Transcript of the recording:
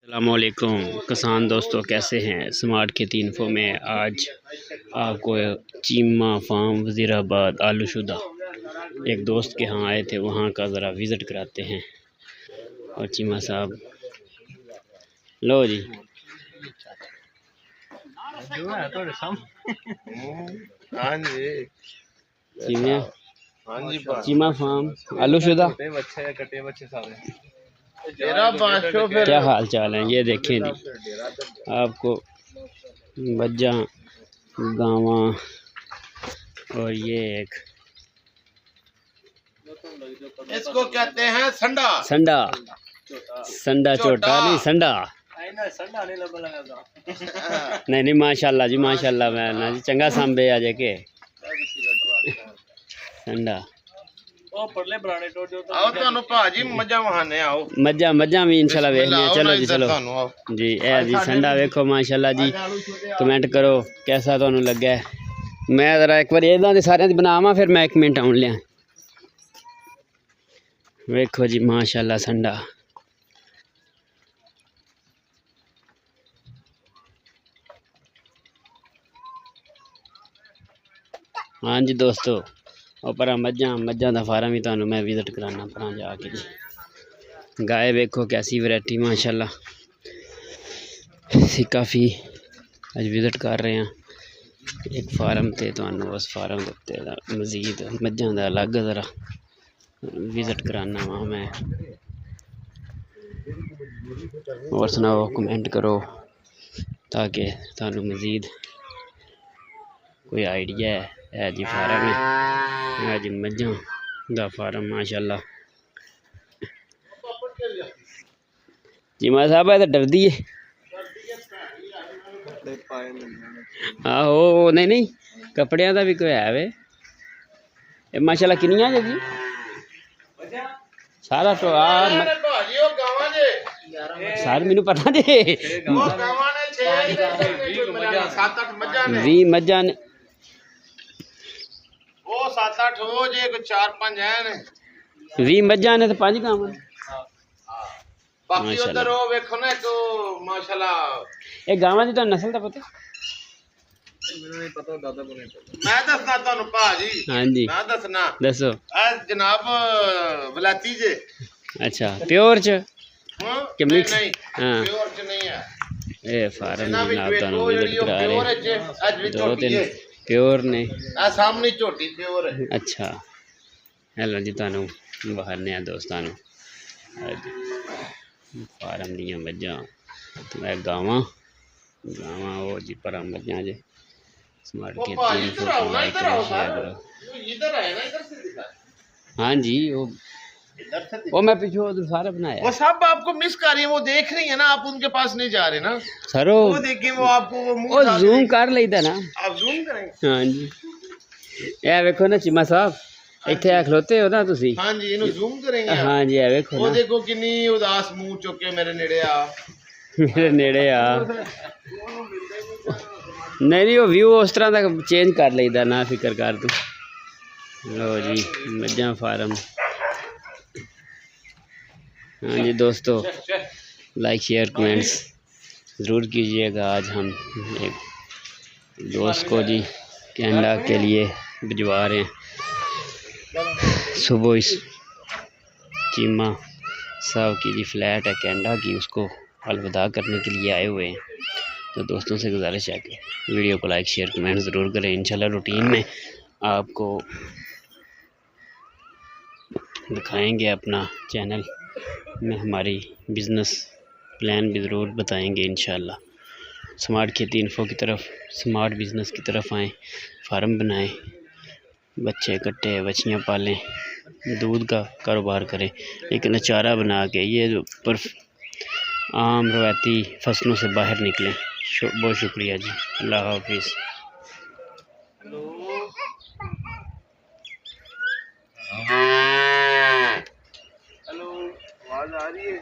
अस्सलामुअलैकुम किसान दोस्तों, कैसे हैं। स्मार्ट खेती इन्फो में आज आपको चीमा फार्म वज़ीराबाद आलूशुदा एक दोस्त के यहाँ आए थे, वहाँ का ज़रा विज़िट कराते हैं। और चीमा साहब लो जी। हाँ जी, चीमा हाँ जी, चीमा फार्म आलूशुदा, क्या हाल चाल है। ये देखें जी, आपको बज्जा गाँव और ये एक इसको कहते हैं संडा। संडा संडा चोटा नहीं संडा। नहीं नहीं माशाल्लाह जी माशाल्लाह, मैं ना जी चंगा सांबे आ जाके संडा आओ तानू भाजी मजा वहाने आओ। मज्जा मज्जा भी इंशाल्लाह वेखने। चलो जी चलो जी। ए जी संडा वेखो माशाल्लाह जी। कमेंट करो कैसा तुहानू लग्गा है। मैं जरा एक बार इदां दे सारियां दी बनावां, फिर मैं एक मिनट आउण लिया। वेखो जी माशाल्लाह संडा। हाँ जी दोस्तों, पर मज्जा का फार्म ही तुहानू मैं विजिट कराना परा जाके जी। गाय वेखो कैसी वैरायटी माशाल्लाह। ਅਸੀਂ काफ़ी अज विजिट कर रहे हैं एक फार्म ते, तुहानू उस फार्म के उत्ते मजीद मज्जां दा अलग ज़रा विजिट कराना वा मैं। और सुनाओ, कमेंट करो ताकि तुहानू मजीद कोई आइडिया है जी। फार्म है जी मज्जां दा फार्म माशाल्लाह। चीमा साहब है तो डरदी है। आहो नहीं नहीं कपड़िया का भी कोई है वे। माशाल्लाह किनिया जी सारा तो सारे मैनू पता जे 20 मज्जां ने। वो 7-8 हो जे, 4-5 हैं। 20 मज्जां ने तो 5 गावां। बाकी उधर वो वेखो ना तो माशाल्लाह। ये गावां दी तो नस्ल दा पता मैं दसना तुहानू भाजी। हाँ जी मैं दसना दसो। जनाब वलाती जे। अच्छा प्योर च कि नहीं मिक्स। नहीं हाँ प्योर च नहीं है। ये फार्म जनाब जनाब तुहानू वो विजिट जड़ी करा प्योर रहे है, अज भी 2-3 प्योर ने। आ सामने झोटी प्योर है। अच्छा हेलो जी, तुहानू बाहर ने दोस्तानू फार्म दियां मज्जां गावां वो जी पर मज्जां जे। स्मार्ट वो खेती भाजी इन्फो इधर को आओ ना, लाइक इधर करो आओ शेयर सर। करो। इधर है ना, इधर से दिखा। हाँ जी इधर से वो मैं पीछे उधर सारा बनाया। वो सब आपको मिस कर रही है, वो देख रही है ना, आप उनके पास नहीं जा रहे ना। सर वो देखिए, वो आपको वो मुंह वो उठा के जूम देख- कर लेता ना। आप जूम करेंगे। हाँ जी ये वेखो ना चीमा साहब, इत्थे आ खलोते हो ना तुसी। हाँ जी, इन्हों जूम करेंगे आप। हाँ जी ये वेखो वो ना देखो किन्नी उदास मुंह चुक के मेरे नेड़े आ। मेरे नेड़े आ। नहीं नहीं वो व्यू उस तरह का चेंज कर लेता, ना फिक्र कर तू। लो जी मज्जां फार्म। हाँ जी दोस्तों, लाइक शेयर कमेंट्स ज़रूर कीजिएगा। आज हम एक दोस्त को जी कनाडा के लिए भिजवा रहे हैं। सुबह इस चीमा साहब की जी फ्लैट है कनाडा की, उसको अलविदा करने के लिए आए हुए हैं। तो दोस्तों से गुजारिश है कि वीडियो को लाइक शेयर कमेंट ज़रूर करें। इंशाल्लाह रूटीन में आपको दिखाएंगे अपना चैनल में हमारी बिज़नेस प्लान भी ज़रूर बताएंगे इंशाल्लाह। स्मार्ट खेती इन्फो की तरफ, स्मार्ट बिज़नेस की तरफ आएँ, फार्म बनाएं, बच्चे कट्टे बच्चियाँ पालें, दूध का कारोबार करें, लेकिन चारा बना के ये जो पर आम रवायती फसलों से बाहर निकलें। बहुत शुक्रिया जी, अल्लाह हाफिज़। हेलो, आवाज आ रही है।